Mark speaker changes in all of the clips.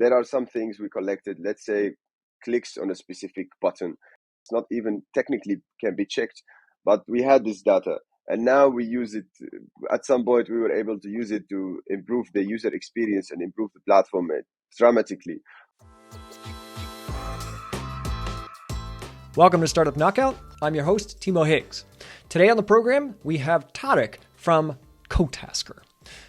Speaker 1: there are some things we collected, let's say clicks on a specific button. It's not even technically can be checked, but we had this data. And now we use it. At some point, we were able to use it to improve the user experience and improve the platform dramatically.
Speaker 2: Welcome to Startup Knockout. I'm your host, Timo Higgs. Today on the program, we have Tarek from CoTasker.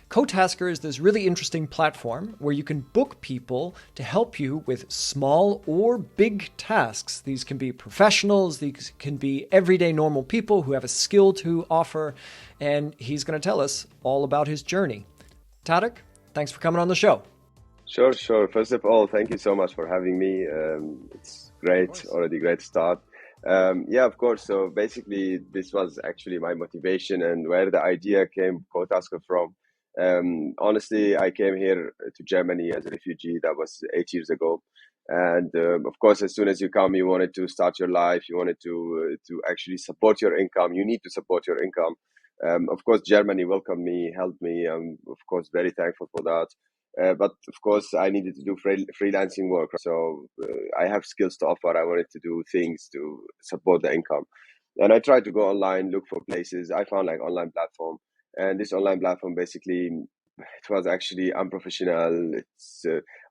Speaker 2: CoTasker is this really interesting platform where you can book people to help you with small or big tasks. These can be professionals, these can be everyday normal people who have a skill to offer, and he's going to tell us all about his journey. Tarek, thanks for coming on the show.
Speaker 1: Sure. First of all, thank you so much for having me. It's great, already great start. Yeah, of course. So basically, this was actually my motivation and where the idea came, CoTasker, from. Honestly, I came here to Germany as a refugee. That was 8 years ago. And of course, as soon as you come, you wanted to start your life. You wanted to actually support your income. You need to support your income. Of course, Germany welcomed me, helped me. I'm, of course, very thankful for that. But of course, I needed to do freelancing work. So I have skills to offer. I wanted to do things to support the income. And I tried to go online, look for places. I found like online platform. And this online platform, basically, it was actually unprofessional.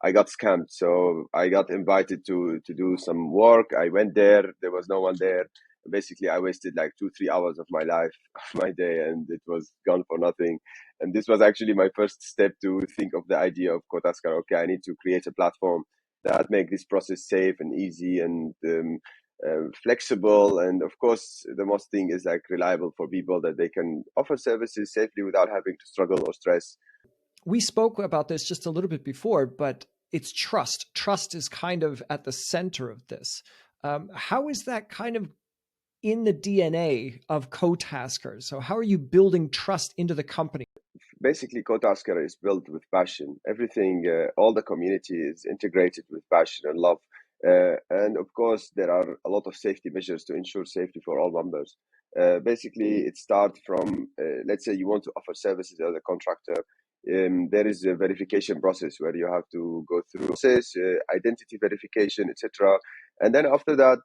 Speaker 1: I got scammed. So I got invited to do some work. I went there. There was no one there. Basically, I wasted like 2-3 hours of my life, of my day, and it was gone for nothing. And this was actually my first step to think of the idea of CoTasker. Okay, I need to create a platform that make this process safe and easy and flexible. And of course, the most thing is like reliable for people, that they can offer services safely without having to struggle or stress.
Speaker 2: We spoke about this just a little bit before, but it's trust. Trust is kind of at the center of this. How is that kind of in the DNA of CoTasker? So how are you building trust into the company?
Speaker 1: Basically, CoTasker is built with passion. Everything, all the community is integrated with passion and love. And of course, there are a lot of safety measures to ensure safety for all members. Basically, it starts from, let's say you want to offer services as a contractor. There is a verification process where you have to go through process, identity verification, etc. And then after that,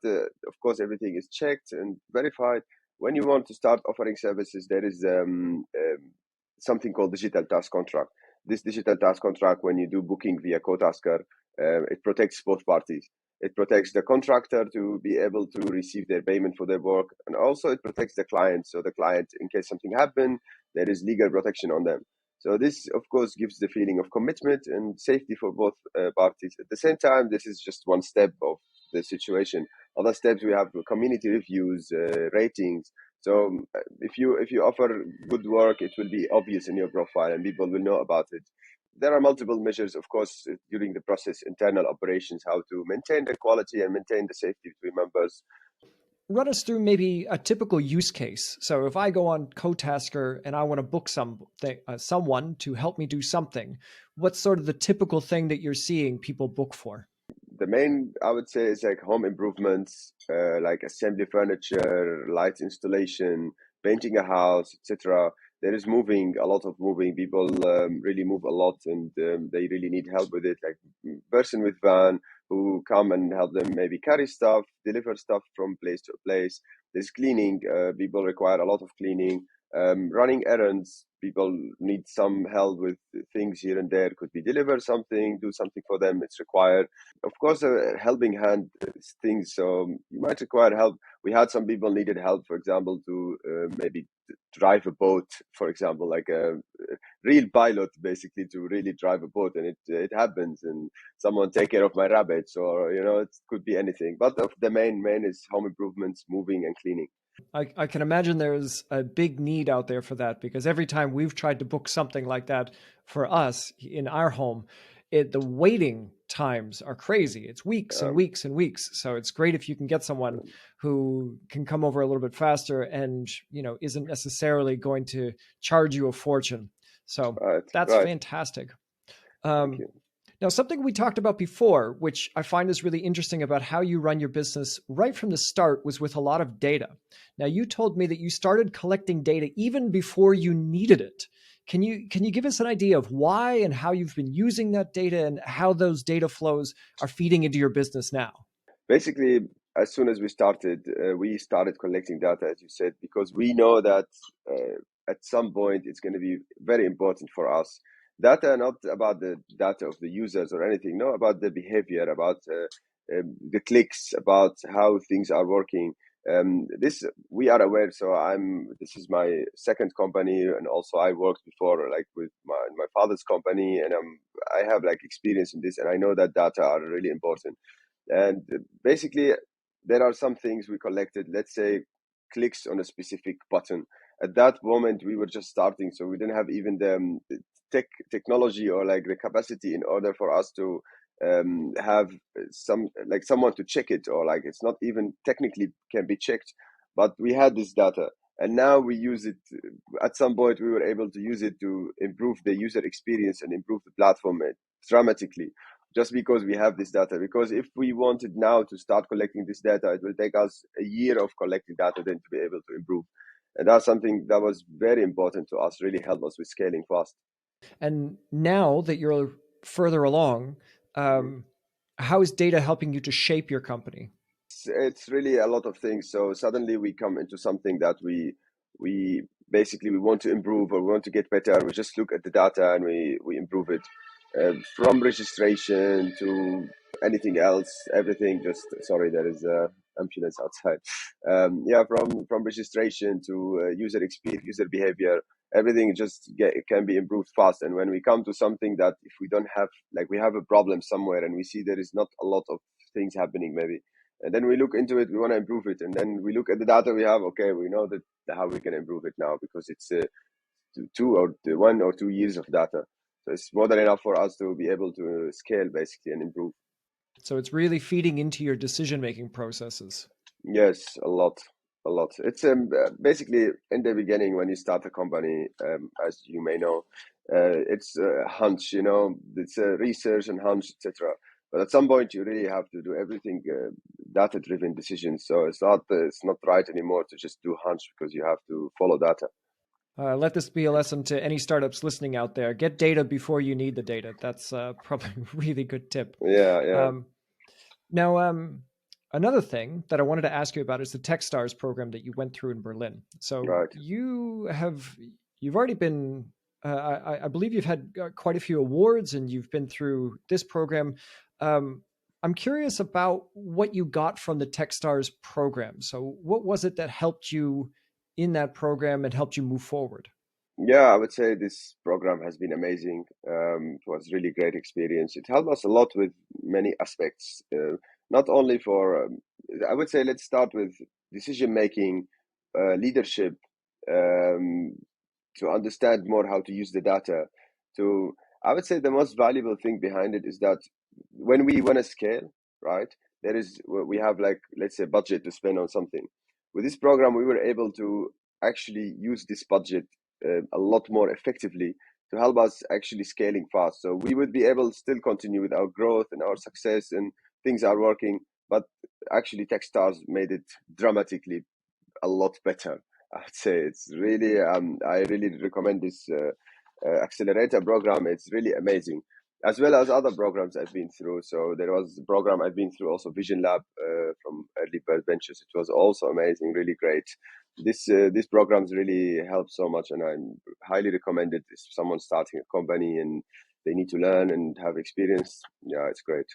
Speaker 1: of course, everything is checked and verified. When you want to start offering services, there is something called digital task contract. This digital task contract, when you do booking via CoTasker, it protects both parties. It protects the contractor to be able to receive their payment for their work, and also it protects the client. So the client, in case something happens, there is legal protection on them. So this, of course, gives the feeling of commitment and safety for both parties. At the same time, this is just one step of the situation. Other steps, we have community reviews, ratings. So if you offer good work, it will be obvious in your profile and people will know about it. There are multiple measures, of course, during the process, internal operations, how to maintain the quality and maintain the safety between members.
Speaker 2: Run us through maybe a typical use case. So if I go on CoTasker and I want to book someone to help me do something, what's sort of the typical thing that you're seeing people book for?
Speaker 1: The main, I would say, is like home improvements, like assembly furniture, light installation, painting a house, etc. There is a lot of moving. People really move a lot, and they really need help with it. Like person with van who come and help them maybe carry stuff, deliver stuff from place to place. There's cleaning. People require a lot of cleaning. Running errands, people need some help with things here and there. Could be deliver something, do something for them. It's required. Of course, a helping hand things. So you might require help. We had some people needed help, for example, to maybe drive a boat, for example, like a real pilot, basically, to really drive a boat, and it happens, and someone take care of my rabbits, or it could be anything. But the main is home improvements, moving and cleaning.
Speaker 2: I can imagine there's a big need out there for that, because every time we've tried to book something like that for us in our home, the waiting times are crazy. It's weeks and weeks and weeks. So it's great if you can get someone who can come over a little bit faster and, isn't necessarily going to charge you a fortune. So that's fantastic.
Speaker 1: Thank you.
Speaker 2: Now, something we talked about before, which I find is really interesting about how you run your business right from the start, was with a lot of data. Now, you told me that you started collecting data even before you needed it. Can you give us an idea of why and how you've been using that data and how those data flows are feeding into your business now?
Speaker 1: Basically, as soon as we started collecting data, as you said, because we know that at some point it's going to be very important for us. Data, not about the data of the users or anything, no, about the behavior, about the clicks, about how things are working. This we are aware. So This is my second company, and also I worked before, like with my father's company, and I have like experience in this, and I know that data are really important. And basically, there are some things we collected, let's say clicks on a specific button. At that moment, we were just starting, so we didn't have even the technology or like the capacity in order for us to have someone to check it, or like it's not even technically can be checked, but we had this data. And now we use it. At some point, we were able to use it to improve the user experience and improve the platform dramatically, just because we have this data. Because if we wanted now to start collecting this data, it will take us a year of collecting data then to be able to improve. And that's something that was very important to us, really helped us with scaling fast.
Speaker 2: And now that you're further along, um, how is data helping you to shape your company?
Speaker 1: It's really a lot of things. So suddenly we come into something that we basically we want to improve, or we want to get better. We just look at the data and we improve it, from registration to anything else. Everything just sorry, there is a ambulance outside. Yeah, from registration to user experience, user behavior, everything can be improved fast. And when we come to something that if we don't have, like we have a problem somewhere and we see there is not a lot of things happening, maybe, and then we look into it, we want to improve it, and then we look at the data we have. Okay, we know that how we can improve it now, because it's 1 or 2 years of data, so it's more than enough for us to be able to scale basically and improve.
Speaker 2: So it's really feeding into your decision making processes.
Speaker 1: Yes, a lot, a lot. It's basically in the beginning when you start a company, as you may know, it's a hunch, it's a research and hunch, etc. But at some point, you really have to do everything data-driven decisions. So it's not right anymore to just do hunch, because you have to follow data.
Speaker 2: Let this be a lesson to any startups listening out there. Get data before you need the data. That's probably a really good tip.
Speaker 1: Yeah, yeah,
Speaker 2: Um, now, another thing that I wanted to ask you about is the TechStars program that you went through in Berlin. So
Speaker 1: right.
Speaker 2: you've already been, I believe you've had quite a few awards, and you've been through this program. Um, I'm curious about what you got from the TechStars program. So what was it that helped you in that program and helped you move forward?
Speaker 1: Yeah, I would say this program has been amazing. It was really great experience. It helped us a lot with many aspects, not only for, I would say, let's start with decision making, leadership, um, to understand more how to use the data. To, I would say the most valuable thing behind it is that when we want to scale, right, we have, like, let's say, budget to spend on something. With this program, we were able to actually use this budget a lot more effectively to help us actually scaling fast. So we would be able to still continue with our growth and our success, and things are working. But actually, TechStars made it dramatically a lot better. I'd say it's really, I really recommend this accelerator program. It's really amazing, as well as other programs I've been through. So there was a program I've been through, also Vision Lab, from Early Bird Ventures. It was also amazing, really great. These programs really help so much, and I highly recommend it if someone's starting a company and they need to learn and have experience. Yeah, it's great.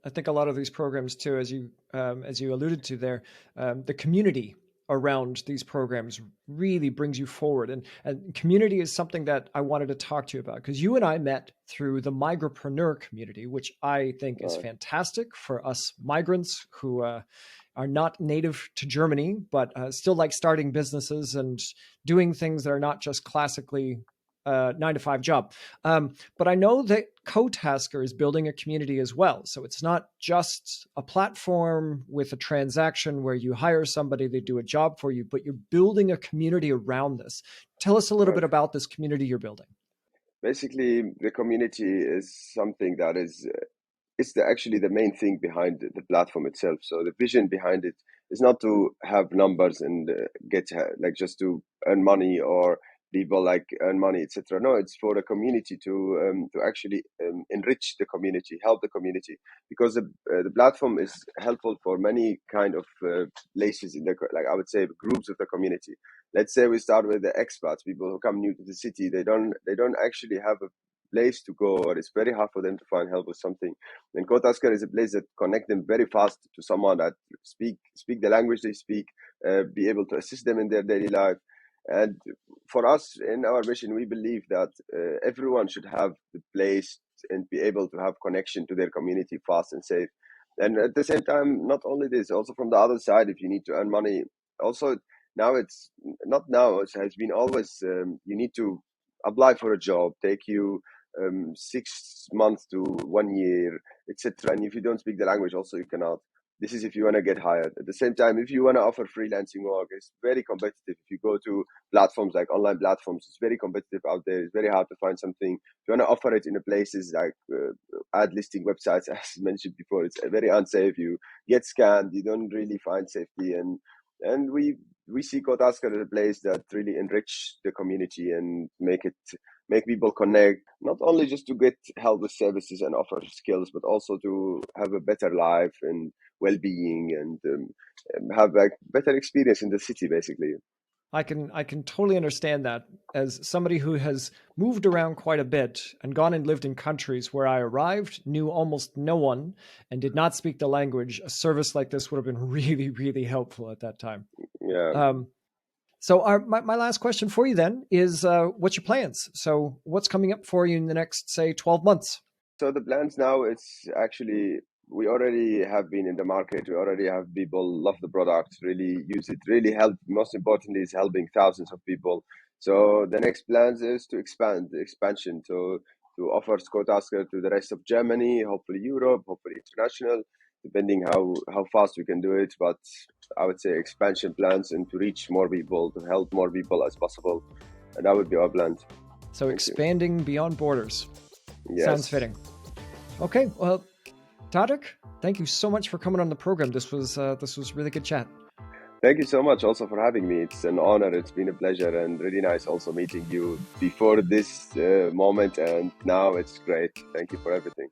Speaker 2: I think a lot of these programs too, as you alluded to there, the community around these programs really brings you forward. And community is something that I wanted to talk to you about, because you and I met through the migrapreneur community, which I think is
Speaker 1: Right,
Speaker 2: fantastic for us migrants who are not native to Germany, but still like starting businesses and doing things that are not just classically 9 to 5 job. But I know that CoTasker is building a community as well. So it's not just a platform with a transaction where you hire somebody, they do a job for you, but you're building a community around this. Tell us a little
Speaker 1: right.
Speaker 2: bit about this community you're building.
Speaker 1: Basically, the community is something that is it's actually the main thing behind the platform itself. So the vision behind it is not to have numbers and get like just to earn money or people like earn money, etc. No, it's for the community to actually enrich the community, help the community, because the platform is helpful for many kind of places in the, like I would say, groups of the community. Let's say we start with the expats, people who come new to the city. They don't actually have a place to go, or it's very hard for them to find help with something. And Kotasker is a place that connect them very fast to someone that speak the language they speak, be able to assist them in their daily life. And for us in our mission, we believe that everyone should have the place and be able to have connection to their community fast and safe. And at the same time, not only this, also from the other side, if you need to earn money, also now it's not now, it has been always, you need to apply for a job, take you 6 months to 1 year, etc. And if you don't speak the language, also you cannot. This is if you want to get hired. At the same time, if you want to offer freelancing work, it's very competitive. If you go to platforms like online platforms, it's very competitive out there. It's very hard to find something. If you want to offer it in the places like ad listing websites, as mentioned before, it's very unsafe. You get scammed. You don't really find safety. And we see Kotasker as a place that really enrich the community and make people connect, not only just to get help with services and offer skills, but also to have a better life and well-being, and have like better experience in the city, basically.
Speaker 2: I can totally understand that. As somebody who has moved around quite a bit and gone and lived in countries where I arrived, knew almost no one, and did not speak the language, a service like this would have been really, really helpful at that time.
Speaker 1: Yeah.
Speaker 2: So my last question for you then is, what's your plans? So what's coming up for you in the next, say, 12 months?
Speaker 1: So the plans now, it's actually, we already have been in the market. We already have people love the product, really use it, really help. Most importantly, is helping thousands of people. So the next plans is to expand, the expansion, to offer Skotasker to the rest of Germany, hopefully Europe, hopefully international, depending how fast we can do it. But I would say expansion plans, and to reach more people, to help more people as possible. And that would be our plan.
Speaker 2: So expanding beyond borders.
Speaker 1: Yes.
Speaker 2: Sounds fitting. Okay, well, Tarek, thank you so much for coming on the program. This was really good chat.
Speaker 1: Thank you so much also for having me. It's an honor. It's been a pleasure, and really nice also meeting you before this moment. And now it's great. Thank you for everything.